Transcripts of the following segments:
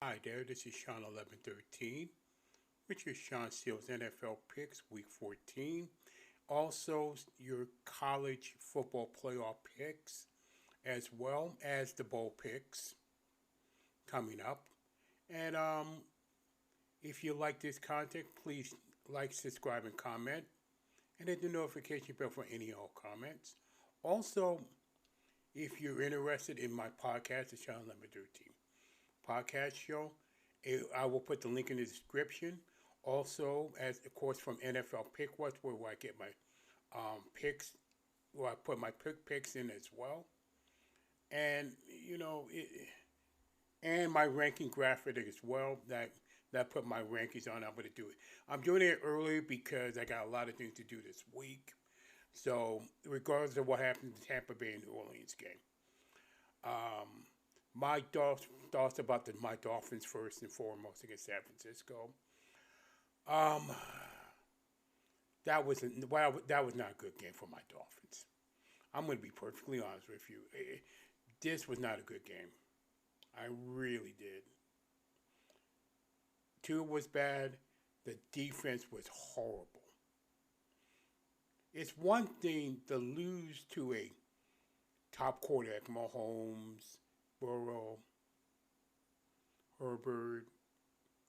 Hi there, this is Shawn1113, which is Shawn Steele's NFL Picks Week 14. Also, your college football playoff picks, as well as the bowl picks coming up. And if you like this content, please like, subscribe, and comment. And hit the notification bell for any and all comments. Also, if you're interested in my podcast, the Shawn1113 Podcast Show, I will put the link in the description. Also, as of course from NFL Pickwatch, where I get my picks, where I put my picks in as well, and and my ranking graphic as well. That I put my rankings on. I'm going to do it. I'm doing it early because I got a lot of things to do this week. So, regardless of what happens in the Tampa Bay and New Orleans game, um, my thoughts about my Dolphins first and foremost against San Francisco. Um, that was not a good game for my Dolphins. I'm going to be perfectly honest with you. This was not a good game. I really did. Two was bad. The defense was horrible. It's one thing to lose to a top quarterback, Mahomes, Burrow, Herbert,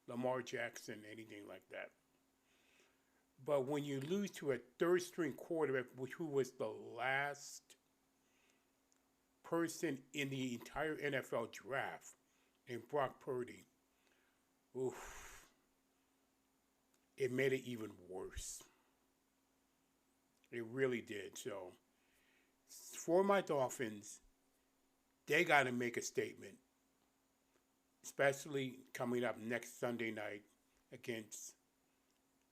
Lamar Jackson, anything like that. But when you lose to a third string quarterback, who was the last person in the entire NFL draft, in Brock Purdy, oof, it made it even worse. It really did. So, for my Dolphins, they got to make a statement, especially coming up next Sunday night against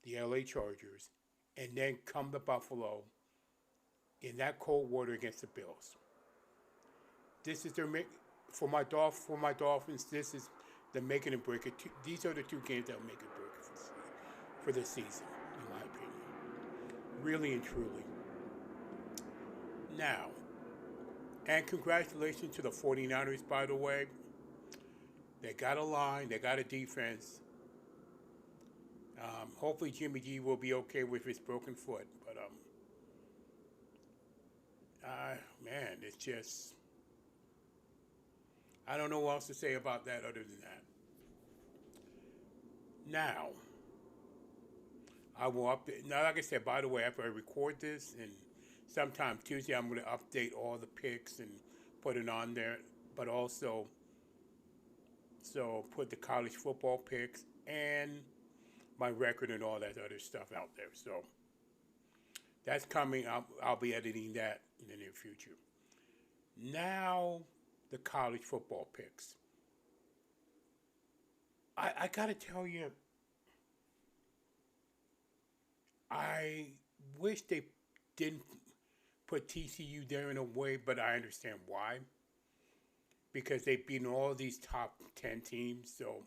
the LA Chargers, and then come to Buffalo in that cold water against the Bills. This is their for my Dolphins. This is the make it and break it. These are the two games that will make it break it for the season, in my opinion. Really and truly. Now, and congratulations to the 49ers, by the way. They got a line, they got a defense. Hopefully Jimmy G will be okay with his broken foot. But, man, it's just, I don't know what else to say about that other than that. Now, I will update. Now, like I said, by the way, after I record this, and sometime Tuesday, I'm going to update all the picks and put it on there. But also, so put the college football picks and my record and all that other stuff out there. So that's coming. I'll be editing that in the near future. Now, the college football picks. I got to tell you, I wish they didn't put TCU there in a way, but I understand why. Because they've beaten all these top 10 teams, so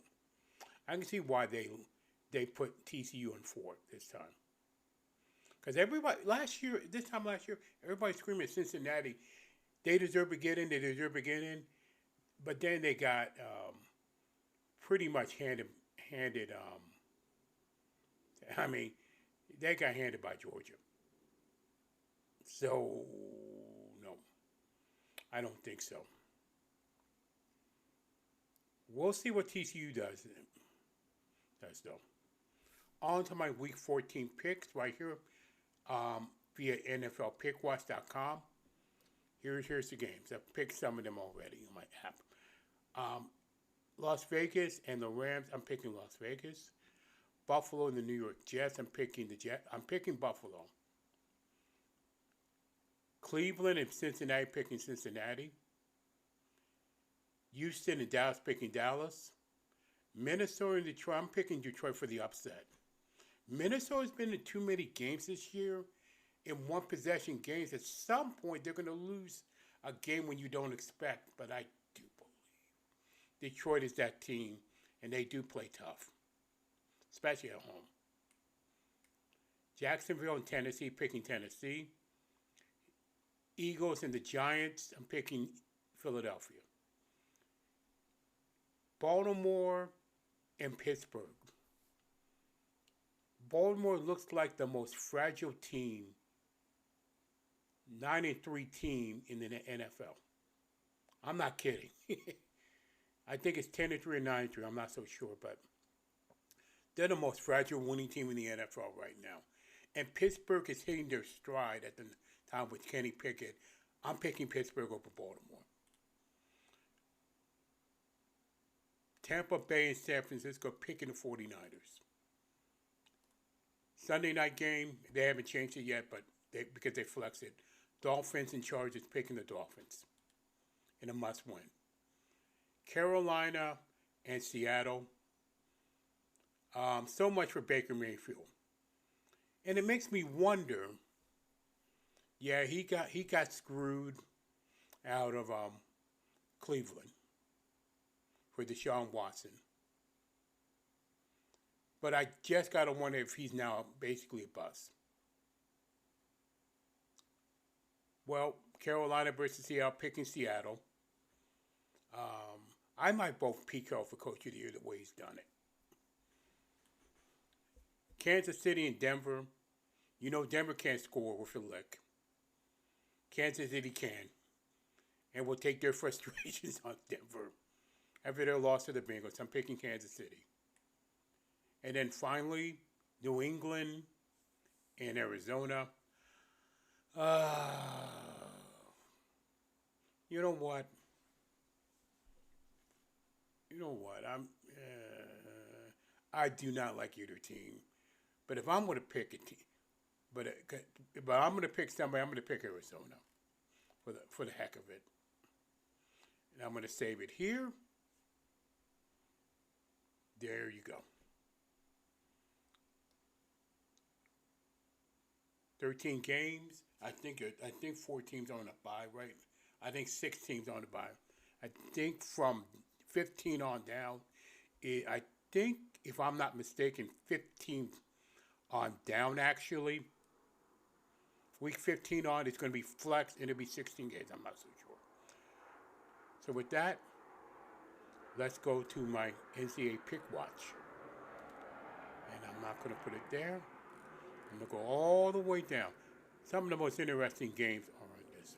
I can see why they put TCU in fourth this time. Because everybody this time last year, everybody screaming at Cincinnati, they deserve to get in, but then they got pretty much handed. I mean, they got handed by Georgia. So no, I don't think so. We'll see what TCU does though. On to my Week 14 picks right here via NFLPickwatch.com. Here's the games. I've picked some of them already on my app. Las Vegas and the Rams. I'm picking Las Vegas. Buffalo and the New York Jets. I'm picking Buffalo. Cleveland and Cincinnati. Picking Cincinnati. Houston and Dallas. Picking Dallas. Minnesota and Detroit. I'm picking Detroit for the upset. Minnesota's been in too many games this year, in one possession games. At some point, they're going to lose a game when you don't expect. But I do believe Detroit is that team, and they do play tough, especially at home. Jacksonville and Tennessee, picking Tennessee. Eagles and the Giants, I'm picking Philadelphia. Baltimore and Pittsburgh. Baltimore looks like the most fragile team, 9-3 team in the NFL. I'm not kidding. I think it's 10-3 or 9-3. I'm not so sure, but they're the most fragile winning team in the NFL right now. And Pittsburgh is hitting their stride at the time with Kenny Pickett. I'm picking Pittsburgh over Baltimore. Tampa Bay and San Francisco picking the 49ers. Sunday night game, they haven't changed it yet, but because they flexed it. Dolphins and Chargers picking the Dolphins in a must-win. Carolina and Seattle. So much for Baker Mayfield. And it makes me wonder, yeah, he got screwed out of Cleveland for Deshaun Watson. But I just got to wonder if he's now basically a bust. Well, Carolina versus Seattle, picking Seattle. I might both peak Carroll for Coach of the Year the way he's done it. Kansas City and Denver. You know Denver can't score with a lick. Kansas City can. And will take their frustrations on Denver. After their loss to the Bengals, I'm picking Kansas City. And then finally, New England and Arizona. You know what? I do not like either team. But if I'm going to pick a team, but I'm going to pick somebody, I'm going to pick Arizona for the heck of it. And I'm going to save it here. There you go. 13 games. I think 4 teams are on a bye, right? I think 6 teams on a bye. I think from 15 on down, I think, if I'm not mistaken, 15 on down actually. Week 15 on, it's going to be flexed, and it'll be 16 games. I'm not so sure. So with that, let's go to my NCAA Pickwatch. And I'm not going to put it there. I'm going to go all the way down. Some of the most interesting games are on this.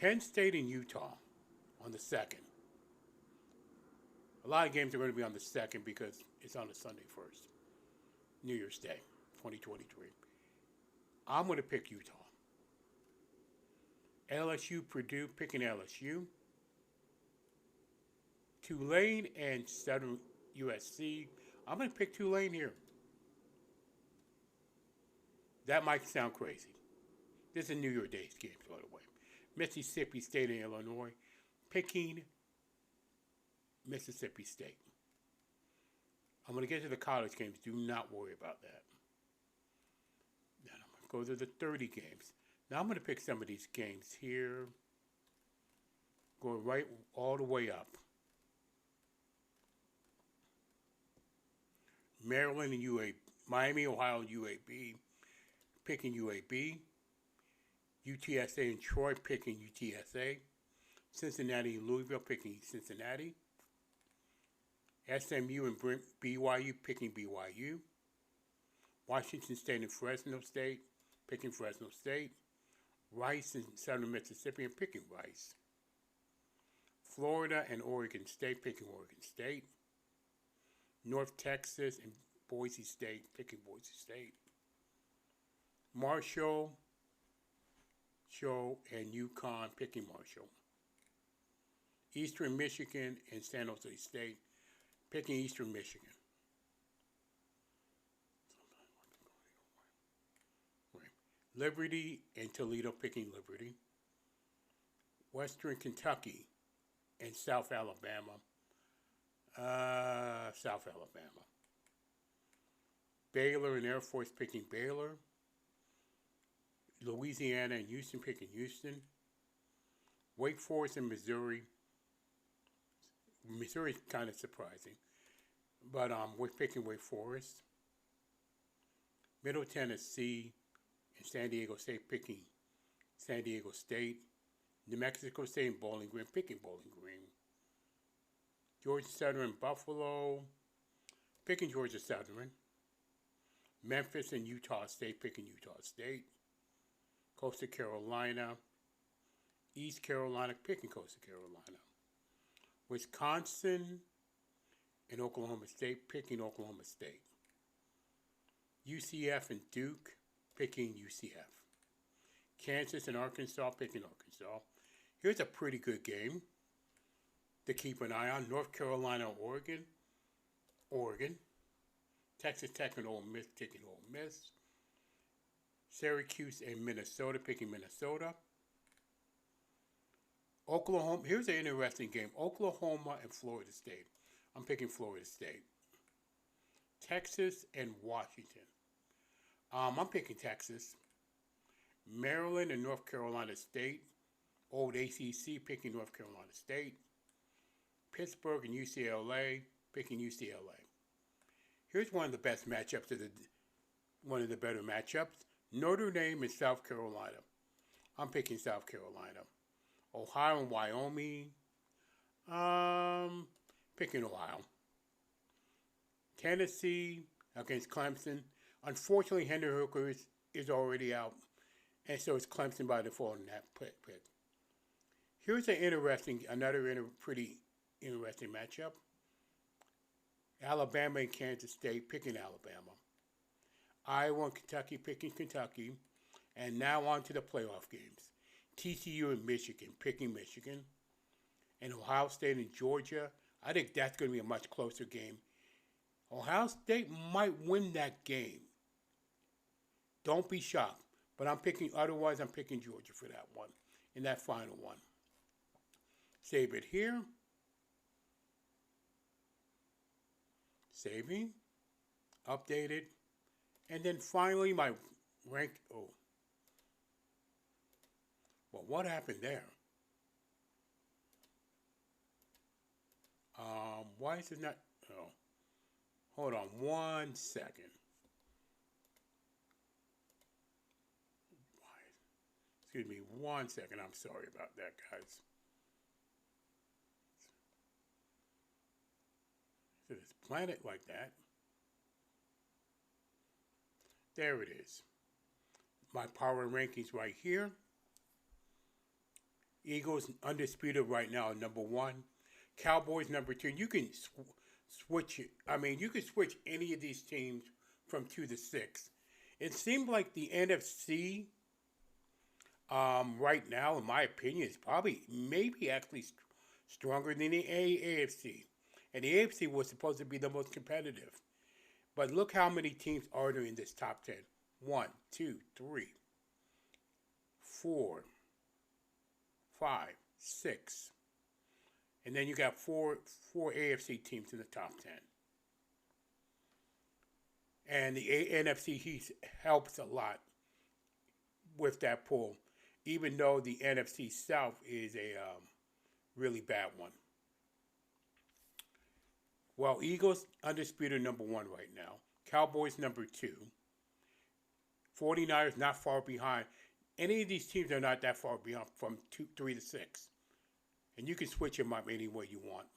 Penn State and Utah on the 2nd. A lot of games are going to be on the 2nd because it's on a Sunday first. New Year's Day, 2023. I'm going to pick Utah. LSU, Purdue, picking LSU. Tulane and Southern USC. I'm going to pick Tulane here. That might sound crazy. This is a New Year's Day game, by the way. Mississippi State and Illinois. Picking Mississippi State. I'm going to get to the college games. Do not worry about that. Then I'm going to go to the 30 games. Now I'm going to pick some of these games here. Going right all the way up. Maryland and UAB. Miami, Ohio, and UAB. Picking UAB. UTSA and Troy picking UTSA. Cincinnati and Louisville picking Cincinnati. SMU and BYU picking BYU. Washington State and Fresno State picking Fresno State. Rice and Southern Mississippi and picking Rice. Florida and Oregon State picking Oregon State. North Texas and Boise State picking Boise State. Marshall, and UConn picking Marshall. Eastern Michigan and San Jose State picking Eastern Michigan. Liberty and Toledo picking Liberty. Western Kentucky and South Alabama. South Alabama. Baylor and Air Force picking Baylor. Louisiana and Houston picking Houston. Wake Forest and Missouri. Missouri's kind of surprising. But we're picking Wake Forest. Middle Tennessee and San Diego State picking San Diego State. New Mexico State and Bowling Green picking Bowling Green. Georgia Southern, Buffalo, picking Georgia Southern. Memphis and Utah State, picking Utah State. Coastal Carolina, East Carolina, picking Coastal Carolina. Wisconsin and Oklahoma State, picking Oklahoma State. UCF and Duke, picking UCF. Kansas and Arkansas, picking Arkansas. Here's a pretty good game to keep an eye on. North Carolina, Oregon. Texas Tech and Ole Miss, picking Ole Miss. Syracuse and Minnesota, picking Minnesota. Oklahoma, here's an interesting game. Oklahoma and Florida State. I'm picking Florida State. Texas and Washington. I'm picking Texas. Maryland and North Carolina State. Old ACC, picking North Carolina State. Pittsburgh and UCLA, picking UCLA. Here's one of the best matchups, one of the better matchups. Notre Dame and South Carolina. I'm picking South Carolina. Ohio and Wyoming. Picking Ohio. Tennessee against Clemson. Unfortunately, Henry Hooker is already out, and so it's Clemson by default in that pick. Here's another pretty interesting matchup. Alabama and Kansas State, picking Alabama. Iowa and Kentucky, picking Kentucky. And now on to the playoff games. TCU and Michigan, picking Michigan. And Ohio State and Georgia. I think that's going to be a much closer game. Ohio State might win that game. Don't be shocked. But I'm picking Georgia for that one. In that final one. Save it here. Saving. Updated. And then finally my rank. Oh. Well, what happened there? Why is it not? Oh. Hold on 1 second. Excuse me 1 second. I'm sorry about that, guys. So this planet like that. There it is. My power rankings right here. Eagles undisputed right now, number 1. Cowboys number 2. You can switch it. I mean, you can switch any of these teams from 2 to 6. It seemed like the NFC right now, in my opinion, is maybe actually stronger than the AFC. And the AFC was supposed to be the most competitive. But look how many teams are there in this top 10. 1, 2, 3, 4, 5, 6. And then you got four AFC teams in the top 10. And the NFC East helps a lot with that pool, even though the NFC South is a really bad one. Well, Eagles undisputed number 1 right now. Cowboys number 2. 49ers not far behind. Any of these teams are not that far behind from 3 to 6. And you can switch them up any way you want.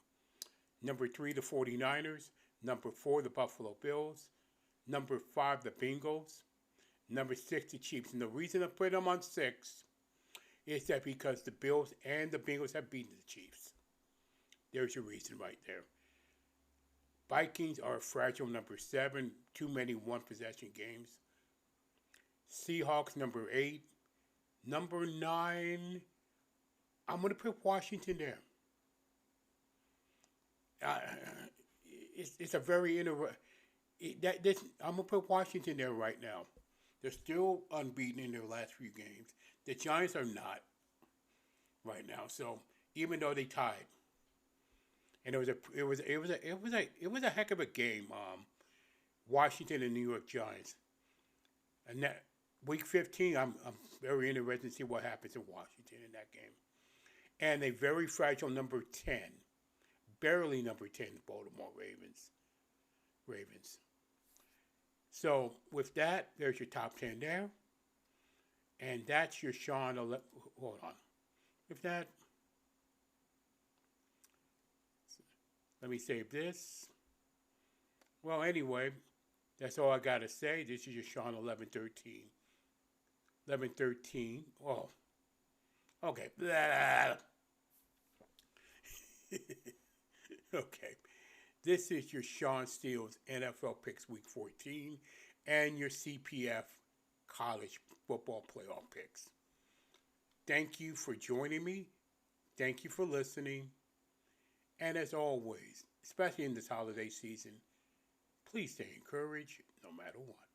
Number 3, the 49ers. Number 4, the Buffalo Bills. Number 5, the Bengals. Number 6, the Chiefs. And the reason I put them on 6 is that because the Bills and the Bengals have beaten the Chiefs. There's your reason right there. Vikings are a fragile number 7. Too many one-possession games. Seahawks number 8. Number 9, I'm going to put Washington there. It's a very I'm going to put Washington there right now. They're still unbeaten in their last few games. The Giants are not right now. So even though they tied, and it was a heck of a game. Washington and New York Giants, and that week 15, I'm very interested to see what happens in Washington in that game. And a very fragile number 10, barely number 10, the Baltimore Ravens. So with that, there's your top 10 there. And that's your Shawn. Hold on. With that, Let me save this. Well, anyway, that's all I got to say. This is your Shawn1113. 1113. Oh, okay. Okay. This is your Shawn Steele's NFL Picks Week 14 and your CPF College Football Playoff Picks. Thank you for joining me. Thank you for listening. And as always, especially in this holiday season, please stay encouraged no matter what.